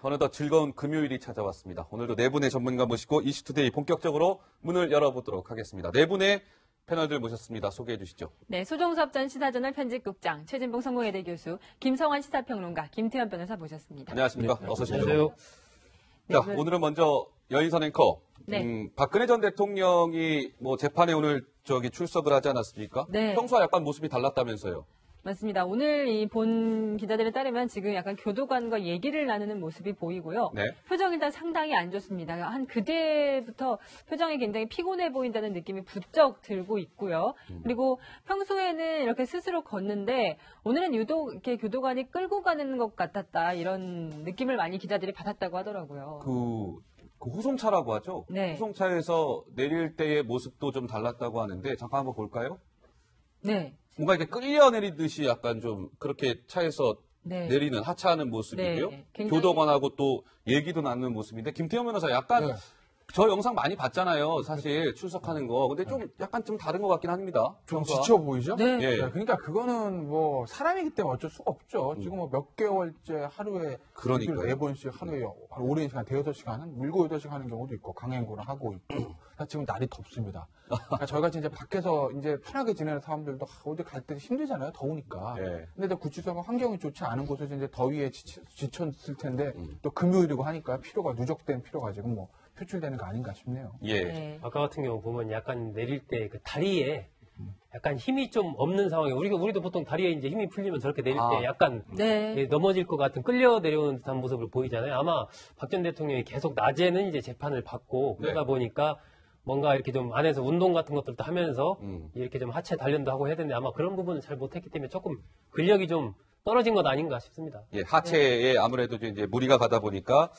어느덧 즐거운 금요일이 찾아왔습니다. 오늘도 네 분의 전문가 모시고 이슈투데이 본격적으로 문을 열어보도록 하겠습니다. 네 분의 패널들 모셨습니다. 소개해 주시죠. 네, 소종섭 전 시사저널 편집국장, 최진봉 성공회대 교수, 김성환 시사평론가, 김태현 변호사 모셨습니다. 안녕하십니까. 네, 어서 오십시오. 안녕하세요. 자, 네, 오늘은 먼저 여인선 앵커. 네. 박근혜 전 대통령이 재판에 오늘 출석을 하지 않았습니까? 네. 평소와 약간 모습이 달랐다면서요. 맞습니다. 오늘 이 본 기자들에 따르면 지금 약간 교도관과 얘기를 나누는 모습이 보이고요. 네. 표정이 일단 상당히 안 좋습니다. 한 그제부터 표정이 굉장히 피곤해 보인다는 느낌이 부쩍 들고 있고요. 그리고 평소에는 이렇게 스스로 걷는데 오늘은 유독 이렇게 교도관이 끌고 가는 것 같았다. 이런 느낌을 많이 기자들이 받았다고 하더라고요. 그 호송차라고 하죠? 네. 호송차에서 내릴 때의 모습도 좀 달랐다고 하는데 잠깐 한번 볼까요? 네. 뭔가 이렇게 끌려 내리듯이 약간 좀 그렇게 차에서 네. 내리는 하차하는 모습이고요. 네. 굉장히... 교도관하고 또 얘기도 나누는 모습인데 김태현 변호사 약간 네. 저 영상 많이 봤잖아요. 사실 출석하는 거. 근데 좀 약간 좀 다른 것 같긴 합니다. 좀 평소와. 지쳐 보이죠? 네. 예. 그러니까 그거는 뭐 사람이기 때문에 어쩔 수가 없죠. 지금 뭐 몇 개월째 하루에 그러니까요. 4번씩 하루에 오랜 시간 대여섯 시간 한 7, 8시간 하는 경우도 있고 강행군을 하고 있고 지금 날이 덥습니다. 그러니까 저희같이 이제 밖에서 이제 편하게 지내는 사람들도 어디 갈 때 힘들잖아요. 더우니까. 예. 근데 구치소가 환경이 좋지 않은 곳에서 이제 더위에 지쳤을 텐데 또 금요일이고 하니까 피로가 누적된 피로가 지금 뭐 표출되는 거 아닌가 싶네요. 예. 네. 아까 같은 경우 보면 약간 내릴 때 그 다리에 약간 힘이 좀 없는 상황에 우리도 보통 다리에 이제 힘이 풀리면 저렇게 내릴 때 약간 네. 넘어질 것 같은 끌려 내려오는 듯한 모습을 보이잖아요. 아마 박 전 대통령이 계속 낮에는 이제 재판을 받고 그러다 보니까 뭔가 이렇게 좀 안에서 운동 같은 것들도 하면서 이렇게 좀 하체 단련도 하고 해야 되는데 아마 그런 부분을 잘 못했기 때문에 조금 근력이 좀 떨어진 것 아닌가 싶습니다. 예, 하체에 아무래도 이제 무리가 가다 보니까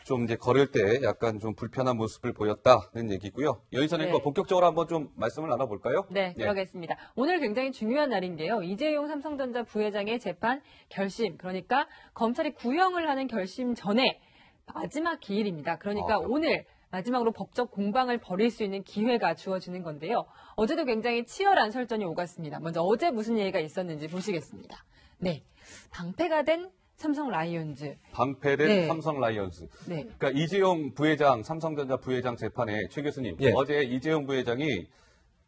좀 이제 걸을 때 약간 좀 불편한 모습을 보였다는 얘기고요. 여인선 앵커 네. 본격적으로 한번 좀 말씀을 나눠볼까요? 네, 그러겠습니다. 오늘 굉장히 중요한 날인데요. 이재용 삼성전자 부회장의 재판 결심, 그러니까 검찰이 구형을 하는 결심 전에 마지막 기일입니다. 그러니까 오늘 마지막으로 법적 공방을 벌일 수 있는 기회가 주어지는 건데요. 어제도 굉장히 치열한 설전이 오갔습니다. 먼저 어제 무슨 얘기가 있었는지 보시겠습니다. 네, 방패가 된 삼성 라이온즈. 방패된 네. 삼성 라이온즈. 네. 그러니까 이재용 부회장, 삼성전자 부회장 재판에 최 교수님, 예. 어제 이재용 부회장이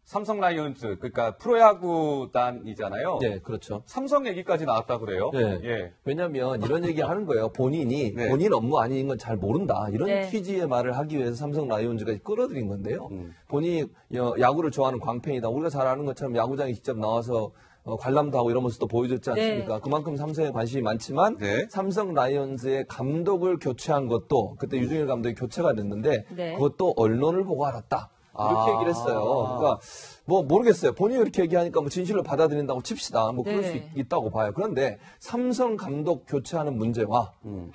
삼성 라이온즈, 그러니까 프로야구단이잖아요. 네, 그렇죠. 삼성 얘기까지 나왔다 그래요. 네. 예. 왜냐하면 이런 얘기 하는 거예요. 본인이 네. 본인 업무 아닌 건 잘 모른다. 이런 네. 취지의 말을 하기 위해서 삼성 라이온즈가 끌어들인 건데요. 본인이 야구를 좋아하는 광팬이다. 우리가 잘 아는 것처럼 야구장에 직접 나와서 관람도 하고 이런 모습도 보여줬지 않습니까? 네. 그만큼 삼성에 관심이 많지만 네. 삼성 라이온즈의 감독을 교체한 것도 그때 유중일 감독이 교체가 됐는데 네. 그것도 언론을 보고 알았다. 이렇게 얘기를 했어요. 그러니까 뭐 모르겠어요. 본인이 이렇게 얘기하니까 뭐 진실로 받아들인다고 칩시다. 뭐 그럴 네. 수 있다고 봐요. 그런데 삼성 감독 교체하는 문제와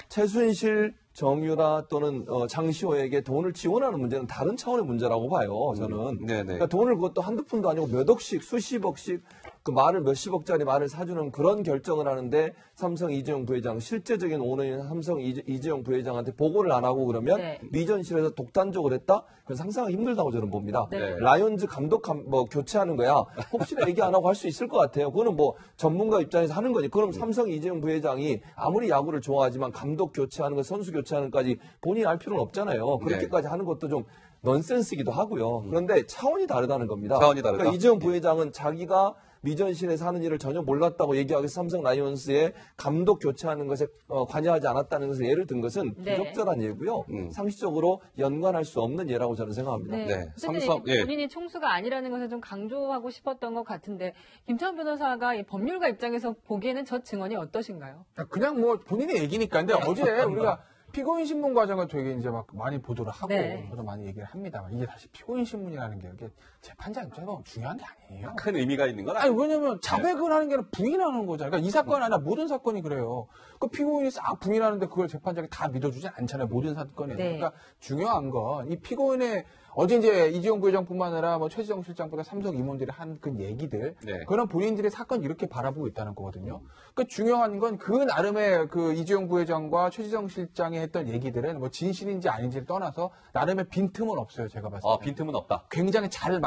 최순실, 정유라 또는 장시호에게 돈을 지원하는 문제는 다른 차원의 문제라고 봐요. 저는. 네네. 그러니까 돈을 그것도 한두 푼도 아니고 몇 억씩, 수십억씩 그 말을 몇십억짜리 말을 사주는 그런 결정을 하는데 삼성 이재용 부회장, 실제적인 오너인 삼성 이재용 부회장한테 보고를 안 하고 그러면 네. 미전실에서 독단적으로 했다? 그건 상상하기 힘들다고 저는 봅니다. 네. 라이온즈 감독 교체하는 거야. 혹시나 얘기 안 하고 할 수 있을 것 같아요. 그거는 뭐 전문가 입장에서 하는 거니. 그럼 삼성 이재용 부회장이 아무리 야구를 좋아하지만 감독 교체하는 거, 선수 교체하는 것까지 본인이 알 필요는 없잖아요. 그렇게까지 하는 것도 좀 넌센스이기도 하고요. 그런데 차원이 다르다는 겁니다. 차원이 다르다. 그러니까 이재용 부회장은 자기가 미전실에서 하는 일을 전혀 몰랐다고 얘기하고 삼성 라이온즈의 감독 교체하는 것에 관여하지 않았다는 것을 예를 든 것은 네. 부적절한 예고요. 상식적으로 연관할 수 없는 예라고 저는 생각합니다. 네. 네. 어쨌든 삼성, 이게 예. 본인이 총수가 아니라는 것을 좀 강조하고 싶었던 것 같은데 김태현 변호사가 이 법률가 입장에서 보기에는 저 증언이 어떠신가요? 그냥 뭐 본인의 얘기니까. 근데 어제 우리가 피고인 신문 과정을 되게 이제 막 많이 보도를 하고 네. 저도 많이 얘기를 합니다만 이게 사실 피고인 신문이라는 게 이게 재판장 입장에서 중요한 게 아니에요. 큰 의미가 있는 건 아니 아니에요. 왜냐면 자백을 하는 게 아니라 부인하는 거잖아요. 그러니까 이 사건이 아니라 모든 사건이 그래요. 그 피고인이 싹 부인하는데 그걸 재판장이 다 믿어주지 않잖아요. 모든 사건이. 네. 그러니까 중요한 건 이 피고인의 어제 이제 이재용 부회장뿐만 아니라 뭐 최지성 실장보다 삼성 임원들이 한 그 얘기들, 네. 그런 본인들의 사건 이렇게 바라보고 있다는 거거든요. 그 중요한 건 그 나름의 그 이재용 부회장과 최지성 실장이 했던 얘기들은 뭐 진실인지 아닌지를 떠나서 나름의 빈틈은 없어요. 제가 봤을 때. 빈틈은 없다. 굉장히 잘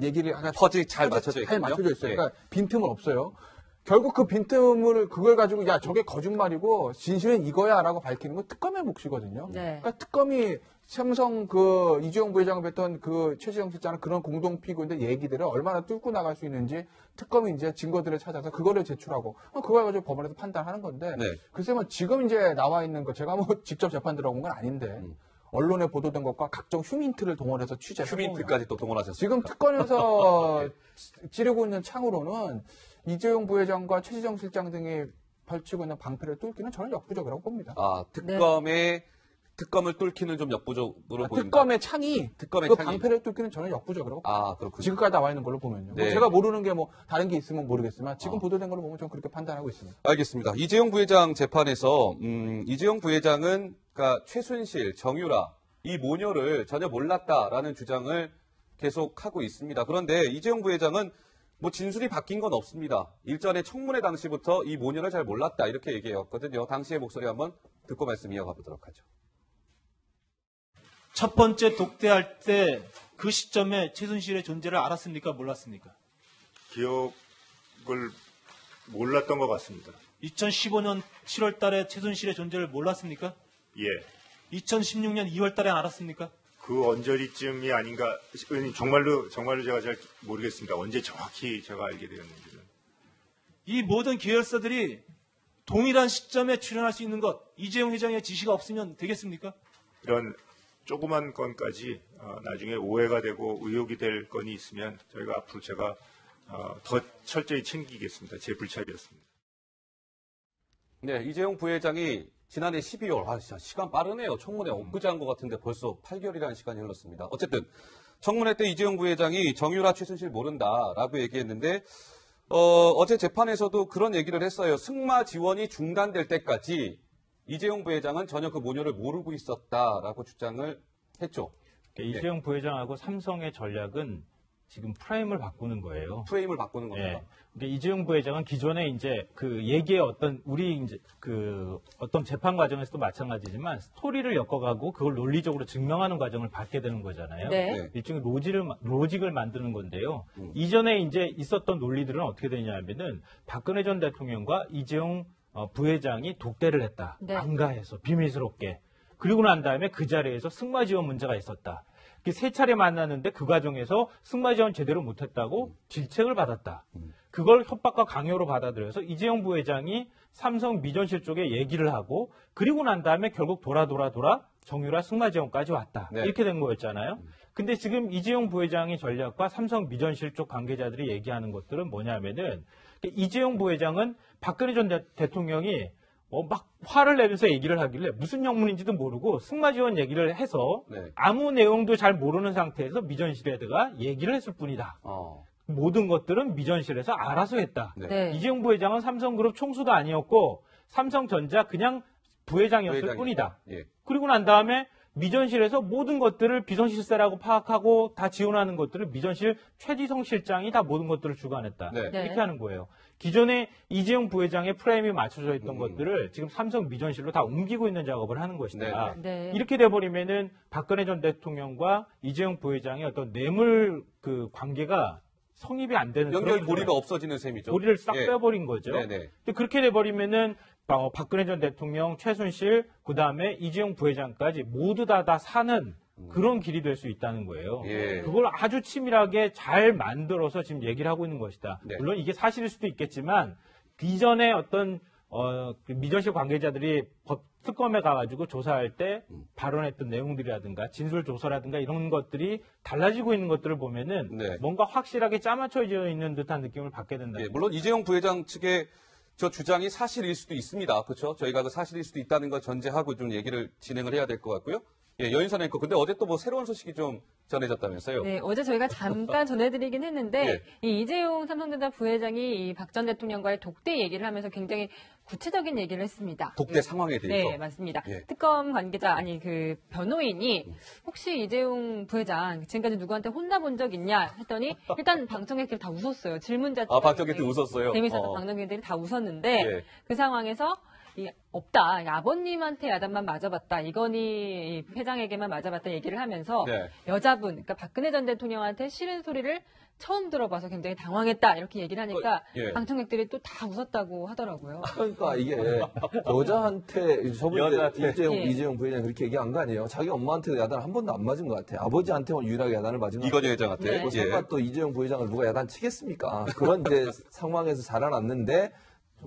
얘기를 퍼즐이 잘 맞춰져 잘 있군요. 맞춰져 있어요. 예. 그러니까 빈틈은 없어요. 결국 그 빈틈을 그걸 가지고 야 저게 거짓말이고 진실은 이거야라고 밝히는 건 특검의 몫이거든요. 네. 그러니까 특검이 삼성 그 이재용 부회장을 뵀던 그 최지성 실장은 그런 공동 피고인들 얘기들을 얼마나 뚫고 나갈 수 있는지 특검이 이제 증거들을 찾아서 그거를 제출하고 그걸 가지고 법원에서 판단하는 건데 네. 글쎄 뭐 지금 이제 나와 있는 거 제가 뭐 직접 재판 들어본 건 아닌데 언론에 보도된 것과 각종 휴민트를 동원해서 취재를 휴민트까지 또 동원하셨습니다. 지금 특검에서 찌르고 있는 창으로는 이재용 부회장과 최지성 실장 등이 펼치고 있는 방패를 뚫기는 저는 역부족이라고 봅니다. 아, 특검을 뚫기는 좀 역부족으로 보인다. 특검의 창이 특검의 그 창이. 방패를 뚫기는 저는 역부족이라고 봅니다. 아, 그렇군요. 지금까지 나와 있는 걸로 보면요. 네. 뭐 제가 모르는 게 뭐 다른 게 있으면 모르겠지만 지금 어. 보도된 걸로 보면 저는 그렇게 판단하고 있습니다. 알겠습니다. 이재용 부회장 재판에서 이재용 부회장은 그러니까 최순실, 정유라 이 모녀를 전혀 몰랐다라는 주장을 계속하고 있습니다. 그런데 이재용 부회장은 뭐 진술이 바뀐 건 없습니다. 일전에 청문회 당시부터 이 모녀를 잘 몰랐다 이렇게 얘기해왔거든요. 당시의 목소리 한번 듣고 말씀 이어가 보도록 하죠. 첫 번째 독대할 때 그 시점에 최순실의 존재를 알았습니까? 몰랐습니까? 기억을 몰랐던 것 같습니다. 2015년 7월 달에 최순실의 존재를 몰랐습니까? 예. 2016년 2월 달에 알았습니까? 그 언저리쯤이 아닌가, 정말로 제가 잘 모르겠습니다. 언제 정확히 제가 알게 되었는지는. 이 모든 계열사들이 동일한 시점에 출연할 수 있는 것, 이재용 회장의 지시가 없으면 되겠습니까? 이런 조그만 건까지 나중에 오해가 되고 의혹이 될 건이 있으면 저희가 앞으로 제가 더 철저히 챙기겠습니다. 제 불찰이었습니다. 네, 이재용 부회장이 지난해 12월, 진짜 시간 빠르네요. 청문회 엊그제 한 것 같은데 벌써 8개월이라는 시간이 흘렀습니다. 어쨌든 청문회 때 이재용 부회장이 정유라 최순실 모른다라고 얘기했는데 어제 재판에서도 그런 얘기를 했어요. 승마 지원이 중단될 때까지 이재용 부회장은 전혀 그 모녀를 모르고 있었다라고 주장을 했죠. 그러니까 이재용 부회장하고 삼성의 전략은 지금 프레임을 바꾸는 거예요. 프레임을 바꾸는 겁니다. 예. 그러니까 이재용 부회장은 기존에 이제 그 얘기의 어떤 우리 이제 그 어떤 재판 과정에서도 마찬가지지만 스토리를 엮어가고 그걸 논리적으로 증명하는 과정을 밟게 되는 거잖아요. 네. 일종의 로직을 만드는 건데요. 이전에 이제 있었던 논리들은 어떻게 되냐면은 박근혜 전 대통령과 이재용 부회장이 독대를 했다. 네. 안가해서 비밀스럽게. 그리고 난 다음에 그 자리에서 승마 지원 문제가 있었다. 세 차례 만났는데 그 과정에서 승마 지원 제대로 못했다고 질책을 받았다. 그걸 협박과 강요로 받아들여서 이재용 부회장이 삼성 미전실 쪽에 얘기를 하고 그리고 난 다음에 결국 돌아 정유라 승마 지원까지 왔다. 네. 이렇게 된 거였잖아요. 근데 지금 이재용 부회장의 전략과 삼성 미전실 쪽 관계자들이 얘기하는 것들은 뭐냐면은 이재용 부회장은 박근혜 전 대통령이 막 화를 내면서 얘기를 하길래 무슨 영문인지도 모르고 승마 지원 얘기를 해서 네. 아무 내용도 잘 모르는 상태에서 미전실에다가 얘기를 했을 뿐이다. 모든 것들은 미전실에서 알아서 했다. 네. 네. 이재용 부회장은 삼성그룹 총수도 아니었고 삼성전자 그냥 부회장이었을 부회장이다. 뿐이다. 예. 그리고 난 다음에 미전실에서 모든 것들을 비선실세라고 파악하고 다 지원하는 것들을 미전실 최지성 실장이 다 모든 것들을 주관했다. 네. 네. 이렇게 하는 거예요. 기존에 이재용 부회장의 프레임이 맞춰져 있던 것들을 지금 삼성 미전실로 다 옮기고 있는 작업을 하는 것이다. 네. 이렇게 돼버리면은 박근혜 전 대통령과 이재용 부회장의 어떤 뇌물 그 관계가 성립이 안 되는 연결고리가 없어지는 셈이죠. 고리를 싹 예. 빼버린 거죠. 네네. 근데 그렇게 돼버리면은 박근혜 전 대통령, 최순실, 그 다음에 이재용 부회장까지 모두 다 사는 그런 길이 될 수 있다는 거예요. 예. 그걸 아주 치밀하게 잘 만들어서 지금 얘기를 하고 있는 것이다. 네. 물론 이게 사실일 수도 있겠지만 이전에 어떤 그 미전실 관계자들이 특검에 가가지고 조사할 때 발언했던 내용들이라든가 진술 조서라든가 이런 것들이 달라지고 있는 것들을 보면은 네. 뭔가 확실하게 짜맞춰져 있는 듯한 느낌을 받게 된다. 예, 물론 이재용 부회장 측의 저 주장이 사실일 수도 있습니다. 그렇죠? 저희가 그 사실일 수도 있다는 걸 전제하고 좀 얘기를 진행을 해야 될 것 같고요. 예, 여인선 앵커. 근데 어제 또 뭐 새로운 소식이 좀 전해졌다면서요? 네, 어제 저희가 잠깐 전해드리긴 했는데 이 이재용 삼성전자 부회장이 이 박 전 대통령과의 독대 얘기를 하면서 굉장히 구체적인 얘기를 했습니다. 독대 상황에 대해서. 네, 맞습니다. 예. 특검 관계자, 아니, 그, 변호인이, 혹시 이재용 부회장, 지금까지 누구한테 혼나본 적 있냐? 했더니, 일단 방청객들이 다 웃었어요. 질문 자체가. 방청객들 웃었어요? 재밌어서 방청객들이 다 웃었는데, 예. 그 상황에서 없다. 아버님한테 야단만 맞아봤다. 이건희 회장에게만 맞아봤다 얘기를 하면서 네. 여자분, 그러니까 박근혜 전 대통령한테 싫은 소리를 처음 들어봐서 굉장히 당황했다. 이렇게 얘기를 하니까 예. 방청객들이 또 다 웃었다고 하더라고요. 그러니까 이게 여자한테 저번에 여자한테. 이재용 부회장이 그렇게 얘기한 거 아니에요. 자기 엄마한테도 야단을 한 번도 안 맞은 것 같아요. 아버지한테만 유일하게 야단을 맞은 것 같아요. 이건희 회장한테. 네. 뭐 예. 설마 또 이재용 부회장을 누가 야단 치겠습니까? 그런 이제 상황에서 자라났는데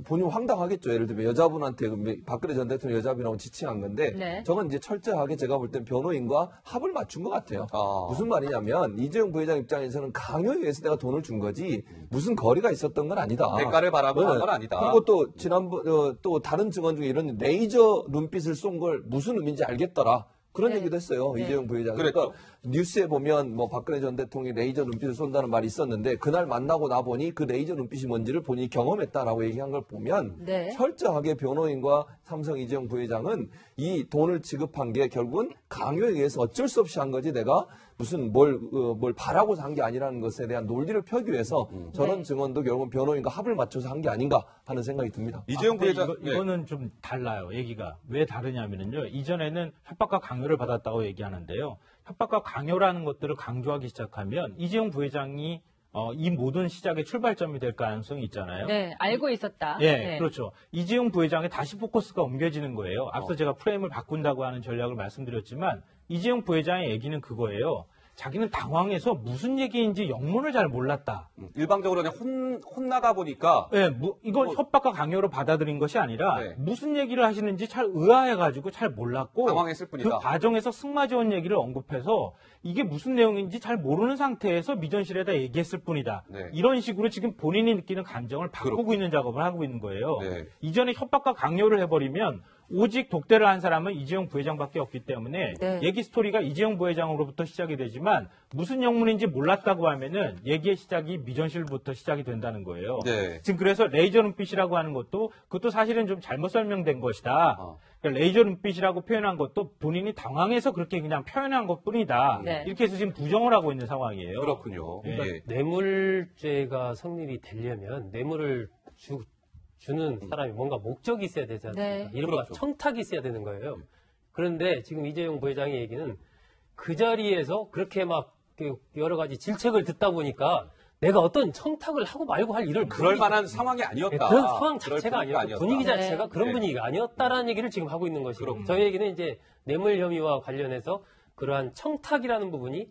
본인 황당하겠죠. 예를 들면 여자분한테 박근혜 전 대통령 여자분하고 지칭한 건데 네. 저건 이제 철저하게 제가 볼 땐 변호인과 합을 맞춘 것 같아요. 아. 무슨 말이냐면 이재용 부회장 입장에서는 강요에 의해서 내가 돈을 준 거지 무슨 거리가 있었던 건 아니다. 대가를 바라고 네. 한 건 아니다. 그리고 또 지난번 또 다른 증언 중에 이런 레이저 눈빛을 쏜 걸 무슨 의미인지 알겠더라. 그런 네. 얘기도 했어요. 네. 이재용 부회장. 그랬죠. 그러니까 뉴스에 보면 뭐 박근혜 전 대통령이 레이저 눈빛을 쏜다는 말이 있었는데 그날 만나고 나 보니 그 레이저 눈빛이 뭔지를 본인이 경험했다라고 얘기한 걸 보면 네. 철저하게 변호인과 삼성 이재용 부회장은 이 돈을 지급한 게 결국은 강요에 의해서 어쩔 수 없이 한 거지 내가 무슨 뭘 바라고 산 게 아니라는 것에 대한 논리를 펴기 위해서 저런 네. 증언도 결국은 변호인과 합을 맞춰서 한 게 아닌가 하는 생각이 듭니다. 이재용 근데 부회장. 네. 이거는 좀 달라요. 얘기가. 왜 다르냐면요. 이전에는 협박과 강요를 받았다고 얘기하는데요. 협박과 강요라는 것들을 강조하기 시작하면 이재용 부회장이 이 모든 시작의 출발점이 될 가능성이 있잖아요. 네, 알고 있었다. 예, 네. 그렇죠. 이재용 부회장의 다시 포커스가 옮겨지는 거예요. 앞서 제가 프레임을 바꾼다고 하는 전략을 말씀드렸지만 이재용 부회장의 얘기는 그거예요. 자기는 당황해서 무슨 얘기인지 영문을 잘 몰랐다. 일방적으로 그냥 혼나가 보니까 예, 이건 협박과 강요로 받아들인 것이 아니라 네. 무슨 얘기를 하시는지 잘 의아해가지고 잘 몰랐고 당황했을 뿐이다. 그 과정에서 승마지원 얘기를 언급해서 이게 무슨 내용인지 잘 모르는 상태에서 미전실에다 얘기했을 뿐이다. 네. 이런 식으로 지금 본인이 느끼는 감정을 바꾸고 그렇군요. 있는 작업을 하고 있는 거예요. 네. 이전에 협박과 강요를 해버리면 오직 독대를 한 사람은 이재용 부회장밖에 없기 때문에 네. 얘기 스토리가 이재용 부회장으로부터 시작이 되지만 무슨 영문인지 몰랐다고 하면은 얘기의 시작이 미전실부터 시작이 된다는 거예요. 네. 지금 그래서 레이저 눈빛이라고 하는 것도 그것도 사실은 좀 잘못 설명된 것이다. 그러니까 레이저 눈빛이라고 표현한 것도 본인이 당황해서 그렇게 그냥 표현한 것뿐이다. 네. 이렇게 해서 지금 부정을 하고 있는 상황이에요. 그렇군요. 네. 예. 뇌물죄가 성립이 되려면 뇌물을 주는 사람이 뭔가 목적이 있어야 되지 않습니까? 네. 이른바 그렇죠. 청탁이 있어야 되는 거예요. 그런데 지금 이재용 부회장의 얘기는 그 자리에서 그렇게 막 여러 가지 질책을 듣다 보니까 내가 어떤 청탁을 하고 말고 할 일을 그럴 만한 상황이 아니었다. 그런 상황 그럴 자체가 분위기가 아니었다. 분위기 자체가 네. 그런 네. 분위기가 아니었다라는 얘기를 지금 하고 있는 것이고 그렇군요. 저희 얘기는 이제 뇌물 혐의와 관련해서 그러한 청탁이라는 부분이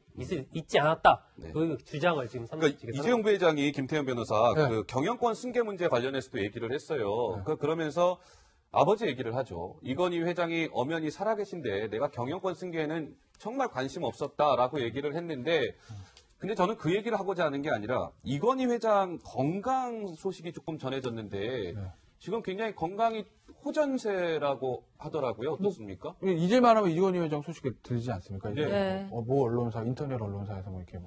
있지 않았다. 네. 그 주장을 지금 삼성 그러니까 측에서 이재용 부회장이 김태현 변호사 네. 그 경영권 승계 문제 관련해서도 얘기를 했어요. 그러면서 아버지 얘기를 하죠. 이건희 회장이 엄연히 살아계신데 내가 경영권 승계에는 정말 관심 없었다라고 얘기를 했는데 근데 저는 그 얘기를 하고자 하는 게 아니라 이건희 회장 건강 소식이 조금 전해졌는데 지금 굉장히 건강이 호전세라고 하더라고요. 어떻습니까? 이제 말하면 이건희 회장 소식이 들리지 않습니까? 이제 네. 뭐 언론사, 인터넷 언론사에서 뭐 이렇게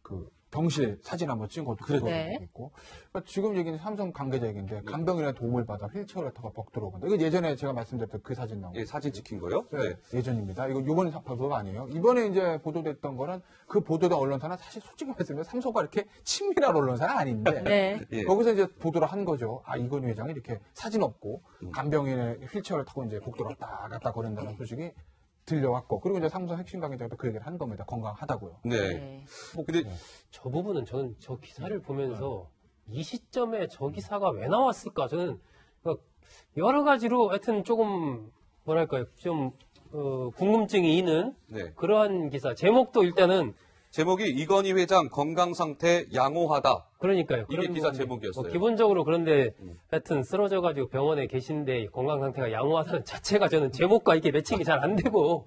그 병실 사진 한번 찍은 것도 그거 네. 있고. 그러니까 지금 얘기는 삼성 관계자 얘기인데 간병인의 도움을 받아 휠체어를 타고 벅 들어오는데 이거 예전에 제가 말씀드렸던 그 사진 나온 예, 사진 찍힌 거요? 네. 예전입니다. 이거 요번에 보도가 아니에요. 이번에 이제 보도됐던 거는 그 보도된 언론사는 사실 솔직히 말씀드리면 삼성과 이렇게 친밀한 언론사는 아닌데 네. 예. 거기서 이제 보도를 한 거죠. 아, 이건희 회장이 이렇게 사진 없고 간병인의 휠체어를 타고 이제 복도를 왔다 갔다 거린다는 소식이 들려왔고 그리고 이제 삼성 핵심 관계자도 그 얘기를 한 겁니다. 건강하다고요. 네. 네. 근데 저 부분은 저는 저 기사를 보면서 이 시점에 저 기사가 왜 나왔을까? 저는 여러 가지로 하여튼 조금 뭐랄까요? 좀 궁금증이 있는 네. 그러한 기사. 제목도 일단은 제목이 이건희 회장 건강 상태 양호하다. 그러니까요. 이게 그런 기사 부분이 제목이었어요. 기본적으로 그런데 하여튼 쓰러져가지고 병원에 계신데 건강 상태가 양호하다는 자체가 저는 제목과 이게 매칭이 잘 안 되고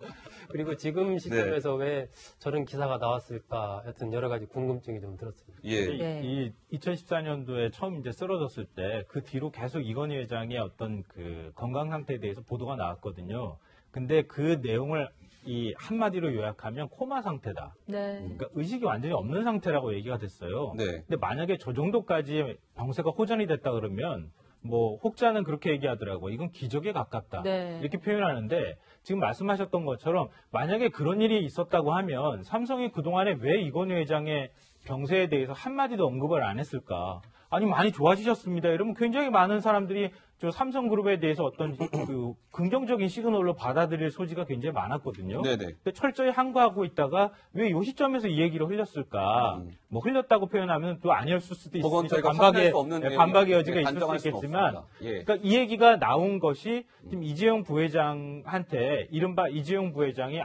그리고 지금 시점에서 왜 저런 기사가 나왔을까 하여튼 여러 가지 궁금증이 좀 들었습니다. 예. 네. 이 2014년도에 처음 이제 쓰러졌을 때 그 뒤로 계속 이건희 회장의 어떤 그 건강 상태에 대해서 보도가 나왔거든요. 근데 그 내용을 이 한마디로 요약하면 코마 상태다. 네. 그러니까 의식이 완전히 없는 상태라고 얘기가 됐어요. 네. 근데 만약에 저 정도까지 병세가 호전이 됐다 그러면 뭐 혹자는 그렇게 얘기하더라고요. 이건 기적에 가깝다. 네. 이렇게 표현하는데 지금 말씀하셨던 것처럼 만약에 그런 일이 있었다고 하면 삼성이 그동안에 왜 이건희 회장의 병세에 대해서 한마디도 언급을 안 했을까? 아니, 많이 좋아지셨습니다. 이러면 굉장히 많은 사람들이 저 삼성그룹에 대해서 어떤 그 긍정적인 시그널로 받아들일 소지가 굉장히 많았거든요. 네네. 근데 철저히 항거하고 있다가 왜 이 시점에서 이 얘기를 흘렸을까? 뭐 흘렸다고 표현하면 또 아니었을 수도 그건 있으니까 저희가 확인할 수 없는 반박의 여지가 예, 있을 단정할 수 수는 있겠지만, 없습니다. 예. 그러니까 이 얘기가 나온 것이 지금 이재용 부회장한테 이른바 이재용 부회장의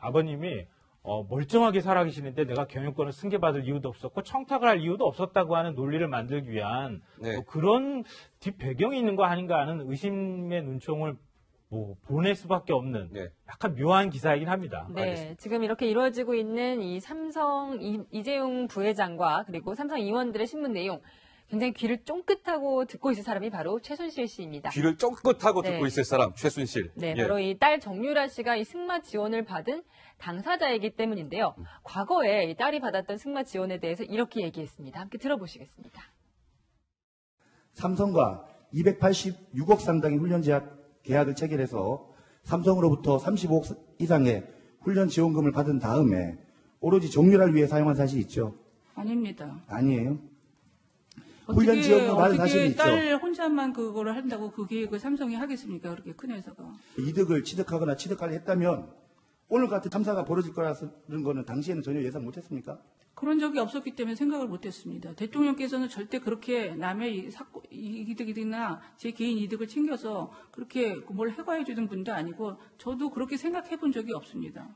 아버님이 멀쩡하게 살아계시는데 내가 경영권을 승계받을 이유도 없었고 청탁을 할 이유도 없었다고 하는 논리를 만들기 위한 네. 그런 뒷 배경이 있는 거 아닌가 하는 의심의 눈총을 보낼 수밖에 없는 네. 약간 묘한 기사이긴 합니다. 네, 알겠습니다. 지금 이렇게 이루어지고 있는 이 삼성 이재용 부회장과 그리고 삼성 임원들의 신문 내용 굉장히 귀를 쫑긋하고 듣고 있을 사람이 바로 최순실 씨입니다. 귀를 쫑긋하고 네. 듣고 있을 사람 최순실. 네, 예. 바로 이 딸 정유라 씨가 이 승마 지원을 받은 당사자이기 때문인데요. 과거에 이 딸이 받았던 승마 지원에 대해서 이렇게 얘기했습니다. 함께 들어보시겠습니다. 삼성과 286억 상당의 훈련 계약을 체결해서 삼성으로부터 35억 이상의 훈련 지원금을 받은 다음에 오로지 정유라를 위해 사용한 사실이 있죠? 아닙니다. 아니에요. 훈련 지원금 받은 사실이 있죠? 딸 혼자만 그거를 한다고 그 계획을 삼성이 하겠습니까? 그렇게 큰 회사가. 이득을 취득하거나 취득하려 했다면 오늘 같은 참사가 벌어질 거라는 거는 당시에는 전혀 예상 못했습니까? 그런 적이 없었기 때문에 생각을 못했습니다. 대통령께서는 절대 그렇게 남의 이득이나 제 개인 이득을 챙겨서 그렇게 뭘 해과해 주는 분도 아니고 저도 그렇게 생각해 본 적이 없습니다.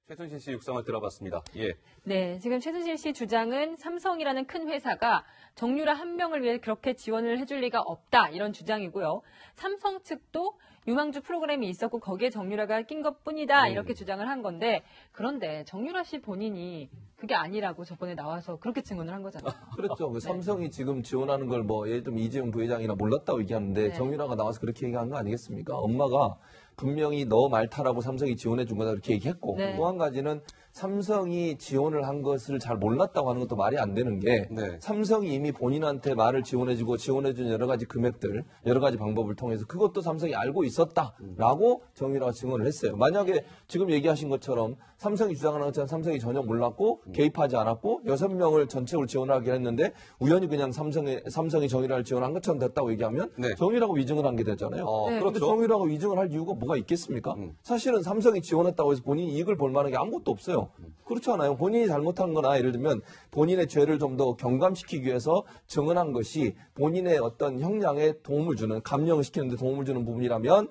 최순실 씨 육성을 들어봤습니다. 예. 네, 지금 최순실 씨 주장은 삼성이라는 큰 회사가 정유라 한 명을 위해 그렇게 지원을 해줄 리가 없다 이런 주장이고요. 삼성 측도 유망주 프로그램이 있었고 거기에 정유라가 낀 것뿐이다 이렇게 주장을 한 건데 그런데 정유라 씨 본인이 그게 아니라고 저번에 나와서 그렇게 증언을 한 거잖아요. 그렇죠. 그 네. 삼성이 지금 지원하는 걸 예를 들면 이재용 부회장이나 몰랐다고 얘기하는데 네. 정유라가 나와서 그렇게 얘기한 거 아니겠습니까? 엄마가 분명히 너 말 타라고 삼성이 지원해 준 거다 그렇게 얘기했고 네. 또 한 가지는 삼성이 지원을 한 것을 잘 몰랐다고 하는 것도 말이 안 되는 게 네. 삼성이 이미 본인한테 말을 지원해주고 지원해준 여러 가지 금액들 여러 가지 방법을 통해서 그것도 삼성이 알고 있었다라고 정유라가 증언을 했어요. 만약에 지금 얘기하신 것처럼 삼성이 주장하는 것처럼 삼성이 전혀 몰랐고 개입하지 않았고 6명을 전체적으로 지원하기로 했는데 우연히 그냥 삼성이 정유라를 지원한 것처럼 됐다고 얘기하면 네. 정유라가 위증을 한 게 되잖아요. 네. 그런데 그렇죠. 정유라가 위증을 할 이유가 뭐가 있겠습니까? 사실은 삼성이 지원했다고 해서 본인이 이익을 볼 만한 게 아무것도 없어요. 그렇지 않아요. 본인이 잘못한 거나 예를 들면 본인의 죄를 좀 더 경감시키기 위해서 증언한 것이 본인의 어떤 형량에 도움을 주는 감형을 시키는데 도움을 주는 부분이라면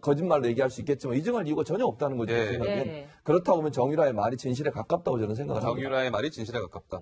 거짓말로 얘기할 수 있겠지만 위증할 이유가 전혀 없다는 거죠. 네. 제 생각엔. 네. 그렇다고 하면 정유라의 말이 진실에 가깝다고 저는 생각을 합니다. 정유라의 말이 진실에 가깝다.